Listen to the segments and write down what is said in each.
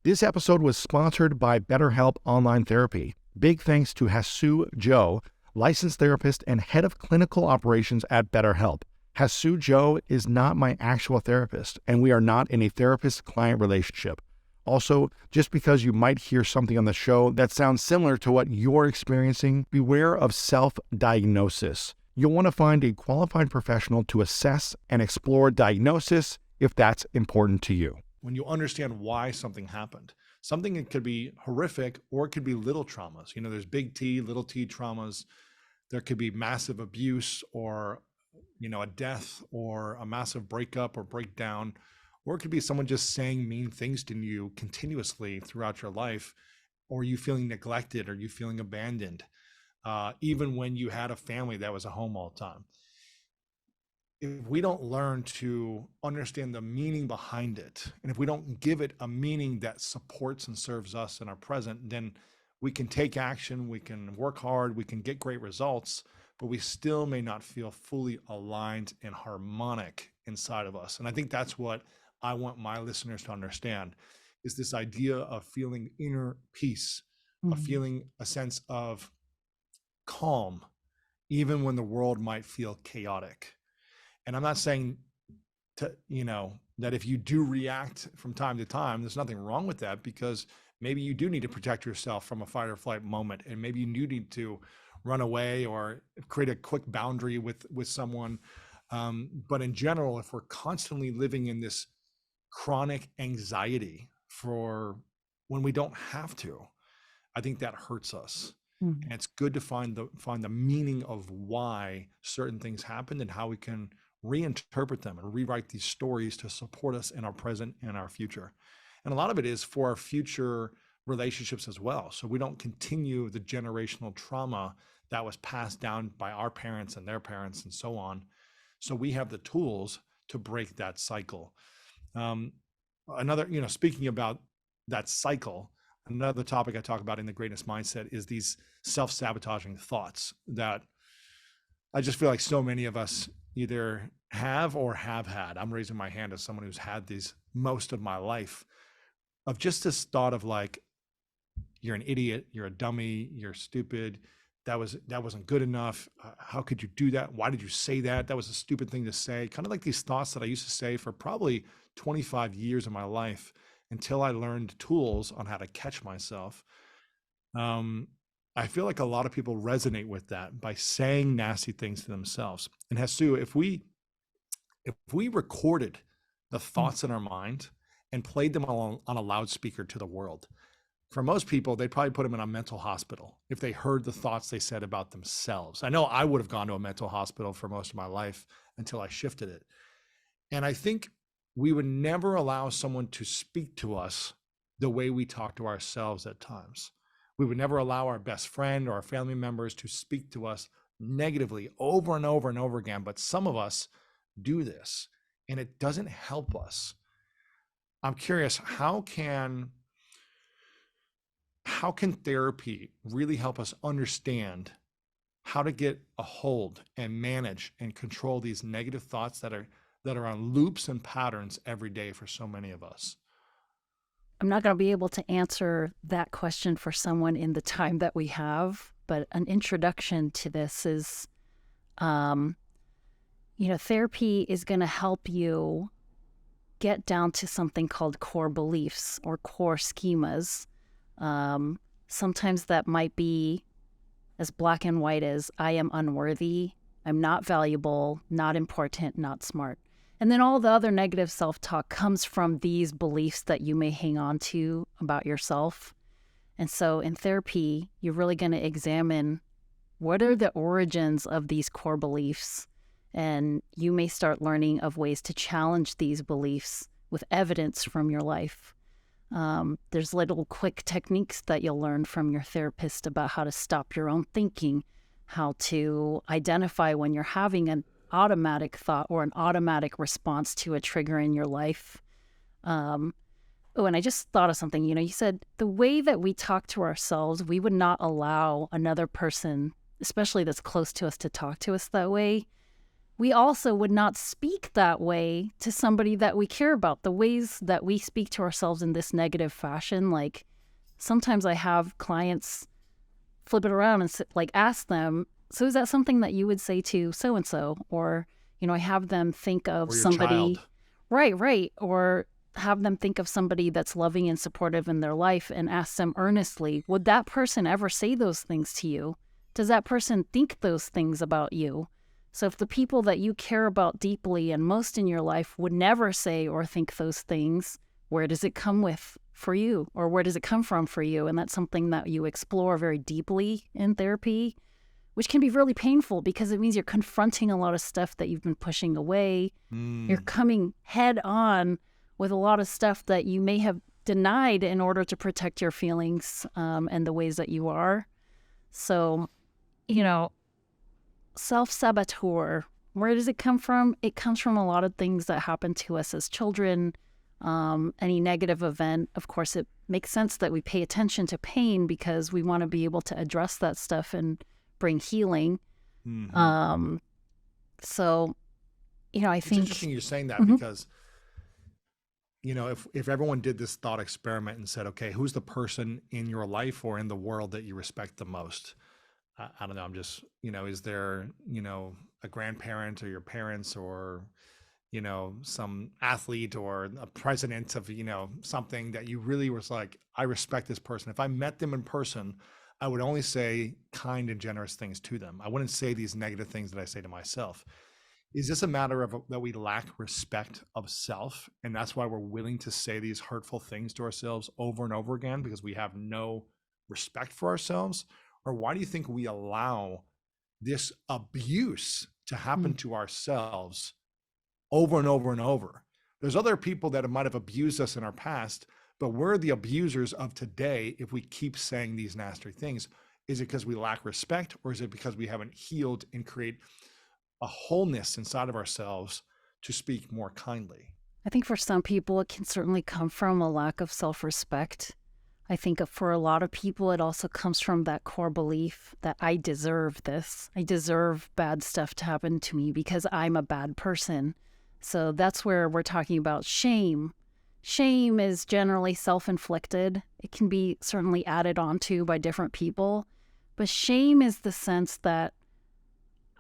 This episode was sponsored by BetterHelp Online Therapy. Big thanks to Hasu Joe, licensed therapist and head of clinical operations at BetterHelp. Hasu Joe is not my actual therapist, and we are not in a therapist-client relationship. Also, just because you might hear something on the show that sounds similar to what you're experiencing, beware of self-diagnosis. You'll want to find a qualified professional to assess and explore diagnosis if that's important to you. When you understand why something happened, something that could be horrific or it could be little traumas. You know, there's big T, little t traumas. There could be massive abuse or, a death or a massive breakup or breakdown, or it could be someone just saying mean things to you continuously throughout your life, or you feeling neglected or you feeling abandoned, even when you had a family that was at home all the time. If we don't learn to understand the meaning behind it, and if we don't give it a meaning that supports and serves us in our present, then we can take action, we can work hard, we can get great results, but we still may not feel fully aligned and harmonic inside of us. And I think that's what I want my listeners to understand, is this idea of feeling inner peace, of feeling a sense of calm, even when the world might feel chaotic. And I'm not saying that if you do react from time to time, there's nothing wrong with that, because maybe you do need to protect yourself from a fight or flight moment. And maybe you do need to run away or create a quick boundary with someone. But in general, if we're constantly living in this chronic anxiety for when we don't have to, I think that hurts us. And it's good to find the meaning of why certain things happened and how we can reinterpret them and rewrite these stories to support us in our present and our future. And a lot of it is for our future relationships as well. So we don't continue the generational trauma that was passed down by our parents and their parents and so on. So we have the tools to break that cycle. Speaking about that cycle, another topic I talk about in the Greatness Mindset is these self-sabotaging thoughts that I just feel like so many of us either have or have had. I'm raising my hand as someone who's had these most of my life, of just this thought of like, you're an idiot, you're a dummy, you're stupid, that wasn't good enough. How could you do that? Why did you say that? That was a stupid thing to say. Kind of like these thoughts that I used to say for probably 25 years of my life, until I learned tools on how to catch myself. I feel like a lot of people resonate with that by saying nasty things to themselves. And Hasu, if we recorded the thoughts in our mind and played them on a loudspeaker to the world, for most people, they'd probably put them in a mental hospital if they heard the thoughts they said about themselves. I know I would have gone to a mental hospital for most of my life until I shifted it. And I think we would never allow someone to speak to us the way we talk to ourselves at times. We would never allow our best friend or our family members to speak to us negatively over and over and over again. But some of us do this, and it doesn't help us. I'm curious, how can therapy really help us understand how to get a hold and manage and control these negative thoughts that are on loops and patterns every day for so many of us? I'm not going to be able to answer that question for someone in the time that we have, but an introduction to this is, therapy is going to help you get down to something called core beliefs or core schemas. Sometimes that might be as black and white as I am unworthy, I'm not valuable, not important, not smart. And then all the other negative self-talk comes from these beliefs that you may hang on to about yourself. And so in therapy, you're really going to examine what are the origins of these core beliefs. And you may start learning of ways to challenge these beliefs with evidence from your life. There's little quick techniques that you'll learn from your therapist about how to stop your own thinking, how to identify when you're having an automatic thought or an automatic response to a trigger in your life. And I just thought of something. You said the way that we talk to ourselves, we would not allow another person, especially that's close to us, to talk to us that way. we also would not speak that way to somebody that we care about. The ways that we speak to ourselves in this negative fashion, like sometimes I have clients flip it around and like ask them, so is that something that you would say to so and so? Or, I have them think of Or your somebody, child. right, or have them think of somebody that's loving and supportive in their life and ask them earnestly, would that person ever say those things to you? Does that person think those things about you? So if the people that you care about deeply and most in your life would never say or think those things, where does it come with for you, or where does it come from for you? And that's something that you explore very deeply in therapy, which can be really painful because it means you're confronting a lot of stuff that you've been pushing away. You're coming head on with a lot of stuff that you may have denied in order to protect your feelings, and the ways that you are. So, you know, self-saboteur, where does it come from? It comes from a lot of things that happen to us as children. Any negative event, of course, it makes sense that we pay attention to pain because we want to be able to address that stuff and bring healing. Um, so, I It's think, interesting you're saying that Mhm. because, if everyone did this thought experiment and said, okay, who's the person in your life or in the world that you respect the most? I don't know. I'm just, is there, a grandparent or your parents or, some athlete or a president of, something that you really was like, I respect this person. If I met them in person, I would only say kind and generous things to them. I wouldn't say these negative things that I say to myself. Is this a matter of that we lack respect of self? And that's why we're willing to say these hurtful things to ourselves over and over again because we have no respect for ourselves? Or why do you think we allow this abuse to happen Mm. to ourselves over and over and over? There's other people that might have abused us in our past, but we're the abusers of today if we keep saying these nasty things. Is it because we lack respect, or is it because we haven't healed and create a wholeness inside of ourselves to speak more kindly? I think for some people, it can certainly come from a lack of self-respect. I think for a lot of people, it also comes from that core belief that I deserve this. I deserve bad stuff to happen to me because I'm a bad person. So that's where we're talking about shame. Shame is generally self inflicted, it can be certainly added onto by different people. But shame is the sense that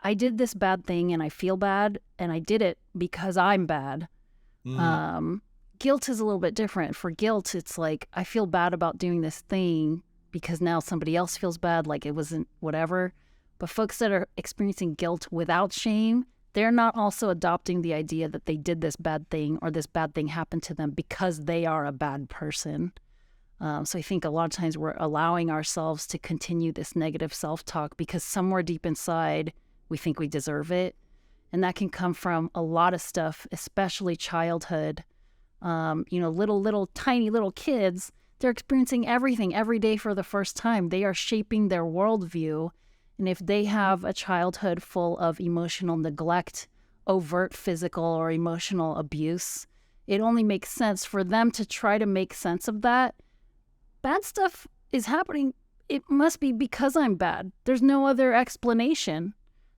I did this bad thing and I feel bad and I did it because I'm bad. Mm. um, Guilt is a little bit different. For guilt, it's like, I feel bad about doing this thing because now somebody else feels bad, like it wasn't whatever. But folks that are experiencing guilt without shame, they're not also adopting the idea that they did this bad thing or this bad thing happened to them because they are a bad person. So I think a lot of times we're allowing ourselves to continue this negative self-talk because somewhere deep inside, we think we deserve it. And that can come from a lot of stuff, especially childhood. Little, tiny little kids, they're experiencing everything every day for the first time. They are shaping their worldview. And if they have a childhood full of emotional neglect, overt physical or emotional abuse, it only makes sense for them to try to make sense of that. Bad stuff is happening. It must be because I'm bad. There's no other explanation.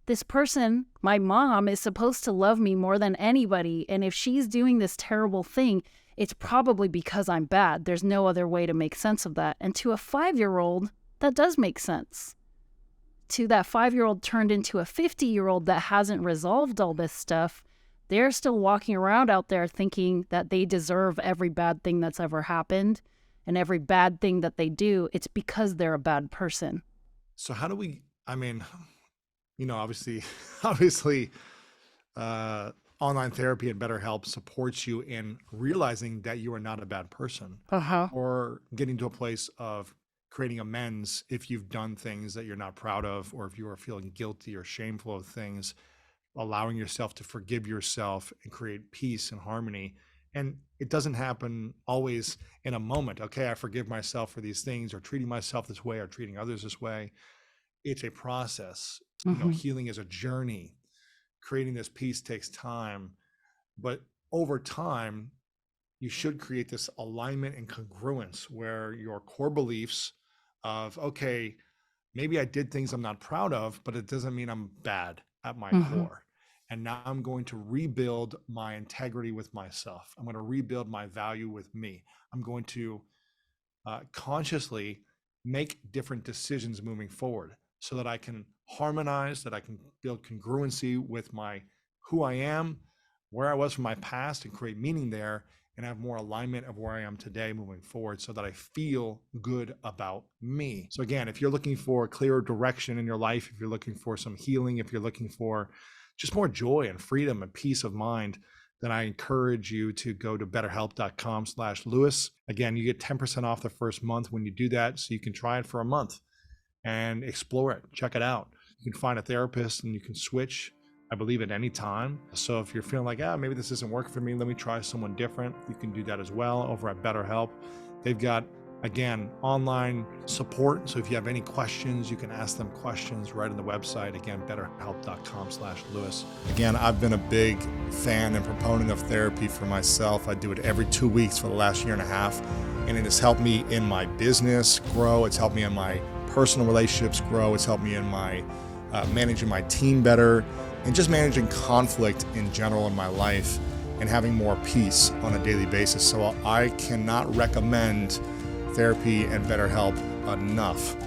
This person, my mom, is supposed to love me more than anybody. And if she's doing this terrible thing, it's probably because I'm bad. There's no other way to make sense of that. And to a 5-year-old, that does make sense. To that 5-year-old turned into a 50-year-old that hasn't resolved all this stuff, they're still walking around out there thinking that they deserve every bad thing that's ever happened. And every bad thing that they do, it's because they're a bad person. So how do we, I mean, obviously, obviously, uh, online therapy and BetterHelp supports you in realizing that you are not a bad person Uh-huh. or getting to a place of creating amends if you've done things that you're not proud of, or if you are feeling guilty or shameful of things, allowing yourself to forgive yourself and create peace and harmony. And it doesn't happen always in a moment. Okay, I forgive myself for these things, or treating myself this way, or treating others this way. It's a process. Mm-hmm. Healing is a journey. Creating this peace takes time, but over time, you should create this alignment and congruence where your core beliefs of, okay, maybe I did things I'm not proud of, but it doesn't mean I'm bad at my Mm-hmm. core. And now I'm going to rebuild my integrity with myself. I'm going to rebuild my value with me. I'm going to consciously make different decisions moving forward so that I can harmonize, that I can build congruency with who I am, where I was from my past, and create meaning there, and have more alignment of where I am today moving forward so that I feel good about me. So again, if you're looking for a clearer direction in your life, if you're looking for some healing, if you're looking for just more joy and freedom and peace of mind, then I encourage you to go to betterhelp.com/Lewis. Again, you get 10% off the first month when you do that, so you can try it for a month and explore it, check it out. You can find a therapist and you can switch, I believe, at any time. So if you're feeling like, maybe this isn't working for me, let me try someone different, you can do that as well over at BetterHelp. They've got, again, online support. So if you have any questions, you can ask them questions right on the website. Again, betterhelp.com/Lewis. Again, I've been a big fan and proponent of therapy for myself. I do it every 2 weeks for the last year and a half, and it has helped me in my business grow. It's helped me in my personal relationships grow. It's helped me in my managing my team better, and just managing conflict in general in my life, and having more peace on a daily basis. So I cannot recommend therapy and BetterHelp enough.